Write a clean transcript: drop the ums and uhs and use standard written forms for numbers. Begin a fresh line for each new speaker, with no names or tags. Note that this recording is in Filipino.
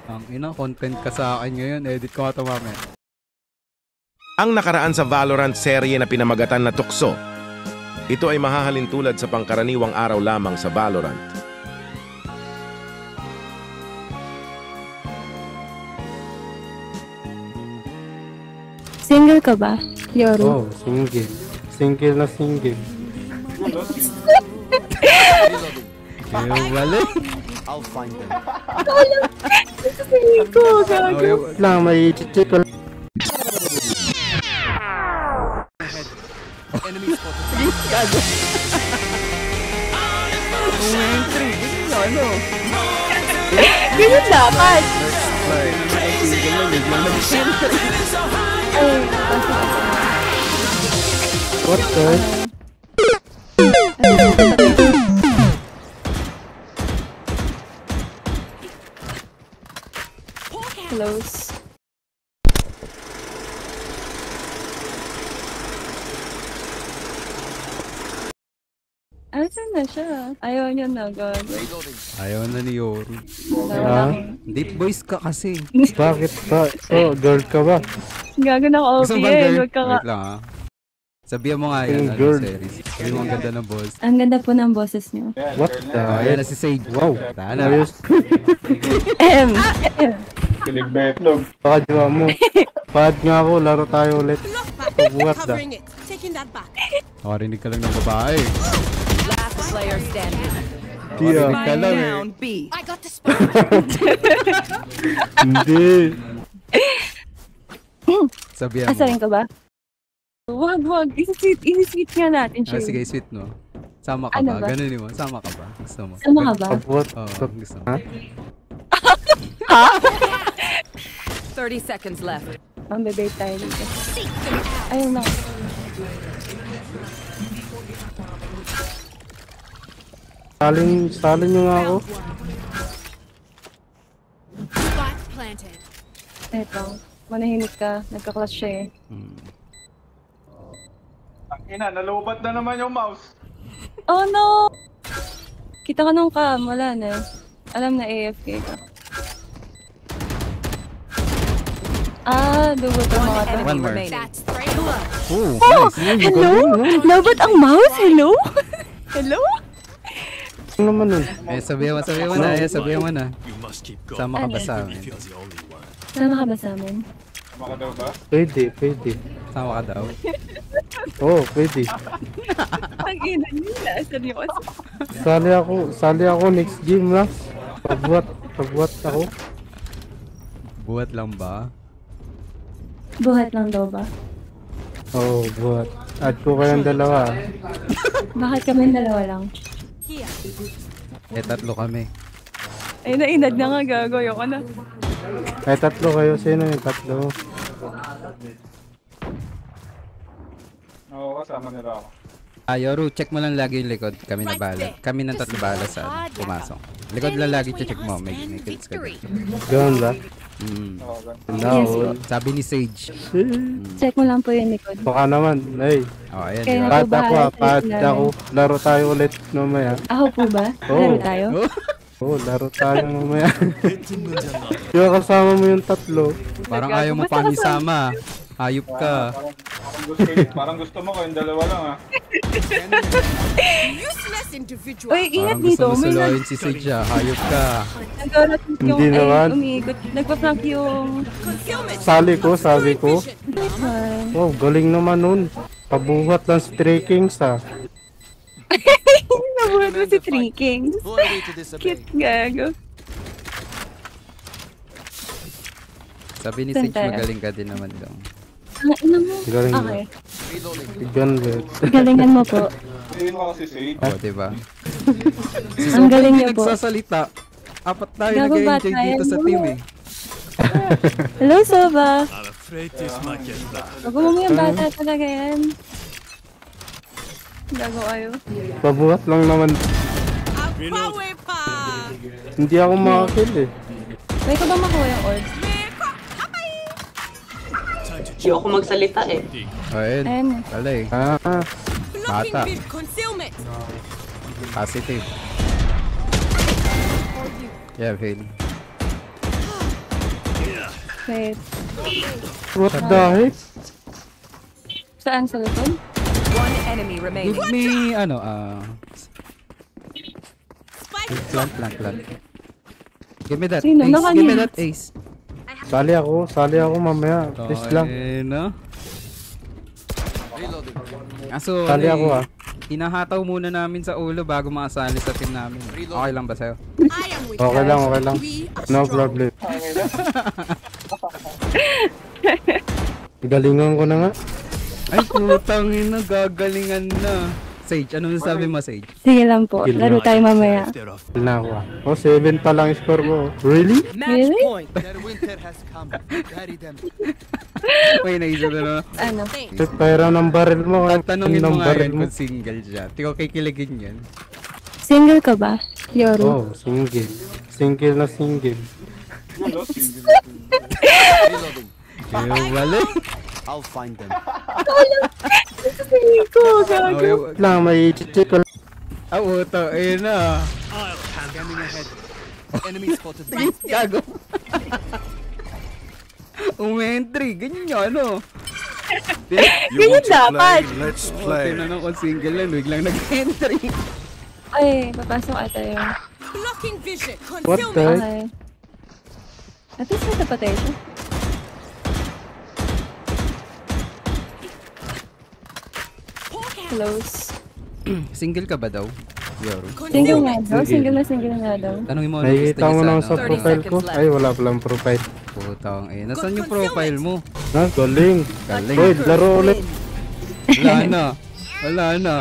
Ang ina, content ka sa akin ngayon. Edit ko nga ito mamaya.
Ang nakaraan sa Valorant serye na pinamagatan na Tukso. Ito ay mahahalin tulad sa pangkaraniwang araw lamang sa Valorant.
Single ka ba, Yoru?
Oh, single. Single na single.
Kayo balik.
I'll find them.
Single ko, gago.
Lang, may check ko.
Enemy spotted.
Gago. Entry. Ano?
Ganyan dapat.
What the?
Close. Asan na siya? Ayaw niya na, gago.
Reloading.
Ayaw na ni Yoru.
Ah?
Deep voice ka kasi.
Bakit ba? Oh, girl ka ba?
Gago na
Gusto
ka-OP
mo
eh.
girl?
Huwag ka ka.
Wait lang ha. Sabihan mo nga yan,
Yung
ano,
girl.
series. Sabihan mo ang ganda ng boss.
Ang ganda po ng boses niyo.
What the?
Oh, ayan na si Sage.
Wow.
Tana.
Ayos. Pakadyawa mo. Pad nga ako, laro tayo ulit. What the?
Covering it. Taking that back.
Nakarinig ka lang ng babae.
Last player standing.
Tiya.
Ka lang eh.
Down B.
I got the spot.
Hindi.
Sabihan mo.
Asarin ka ba? Wag. Isi-sweet nga natin siya.
Sige, sweet no. Sama ka
Ano
ba?
ba?
Ganunin mo. Sama ka ba? Gusto mo?
Sama ka ba?
What?
Oo, gusto mo.
Ha?
30 seconds left.
Ang bebe tayo dito. Ayun na.
Salin nyo nga ako.
Spot planted.
Eto. Manahimik ka. Nagka-clutch siya eh.
Ina, nalubat na naman yung mouse.
Oh no! Kita ka nung cam. Wala na. Alam na AFK ka. Dugot ang mga to.
Enemy
One more.
remaining.
That's three.
Oh,
Oh!
nice.
Hello? Lobot ang mouse? Hello? Hello?
Ano naman nun?
Sabihan mo na. Sabihan mo na. Sama ka ba sa amin?
Sama ka ba sa amin?
Maka daw ba?
Pwede.
Sama ka daw.
Oo, pwede.
Ang ina nila. Seryoso.
Sali ako next game na. Pagbuhat ako.
Buhat lang ba?
Buhat lang daw ba?
Oo, buhat. Add ko kayong dalawa.
Bakit kami dalawa lang?
Tatlo kami.
Ay, nainad na nga gago. Ayoko na.
Ay, tatlo kayo. Sino yung tatlo?
Oo, kasama nila ako.
Yoru, check mo lang lagi yung likod. Kami na bala. Kami ng tatlo bala sa pumasok. Likod lang lagi check mo. May kills ka din.
Gano'n ba?
Oo, ganun.
Yes po.
Sabi ni Sage.
Check mo lang po yung likod.
Baka naman. Ay,
Oh, ayan.
Kaya
Diba?
pad
bahala
ako
sa
pad
ilalim.
ako. Laro tayo ulit mamaya.
Ako po ba?
Oo.
Laro tayo?
Oh,
Oo, laro tayo mamaya. Yung kasama mo yung tatlo.
parang ayaw mo pa kami sama. Hayop ka.
Parang gusto mo kayong dalawa lang ah.
Useless individual.
Uy, ingat
Parang
dito.
gusto mo
May
suluhin si Sage ah. Hayop ka.
nag-arat yung
Hindi naman.
umiikot. Nagpa-prank yung...
Concealment.
Sabi ko.
Vision.
Wow, galing naman nun. Pabuhat lang si Three Kings ah.
Nabuhat mo si Three Kings.
Who are we to disobey?
Cute gago.
Sabi ni
Saan
Sage
tayo?
magaling ka din naman daw.
Ang ina mo.
Galing mo.
Okay.
Reloading.
Gunbet.
Galingan mo po.
Hindi mo kasi Sage.
Oh, diba?
Ang galing niyo po.
Nagsasalita. Apat tayo
Gago ba
nag-enjoy
tayo?
dito sa team eh.
Hello, Soba. Huwag mo yung bata talaga yan. Gago kayo.
Pabuhat lang naman.
Power pa.
Hindi ako makakill eh.
May ko ba makuha yung orb?
Hindi ako magsalita eh.
Oh, ayun.
Ayun.
Wala eh.
Blocking
Bata.
mid concealment.
Positive. Yeah, fail.
Wait.
What the heck?
Saan sa likod?
One enemy remaining.
Give me,
Spike
plant. Give me that
Sino?
ace.
Naka
Give me
niya.
that ace.
Sali ako mamaya. Please lang.
No?
Reloading.
Aso,
Sali ako ah.
Hinahataw muna namin sa ulo bago makasali sa team namin. Okay lang ba sa'yo?
I am with
Okay
you.
lang, okay lang.
We are
No
strong.
problem. Galingan ko na nga.
Ay, putang ina, gagalingan na. Sage, ano sabi mo, Sage?
Sige lang po.
Kill
Laro
na.
tayo mamaya.
Kill na ako ah. Oh, 7 pa lang score ko. Really?
Match
Really?
point.
Their winter has come. Bury them.
May naisip na.
Ano?
Set tayo ng barrel mo.
Tatanungin mo
Ng
nga
barrel
yan kung single siya. Tiko kikiligin yan.
Single ka ba? Yoru.
Oh, single. Single na single.
Reloading.
Kaya balik.
I'll find them.
Single ko, gago.
Lang, may check ko.
Ah, uto. Ayun na.
Scanning ahead. Enemy spotted.
Gago. Umentry. Ganyan ano.
Ganyan dapat.
Let's
Tinanong ko single yan. Biglang nag-entry.
Ay, papasok ata yun.
Blocking vision.
What
Concealment.
the?
Okay. At least may tapatay siya. Close.
Single ka ba daw? Yoro.
Single nga daw. Single na daw.
Tanungin mo ano
Nakikita mo lang sa
30
profile ko.
seconds left.
Ay, wala palang profile.
Putang eh. Nasaan yung profile mo?
Ha? Galing.
Galing.
Hoy, laro ulit.
Wala na.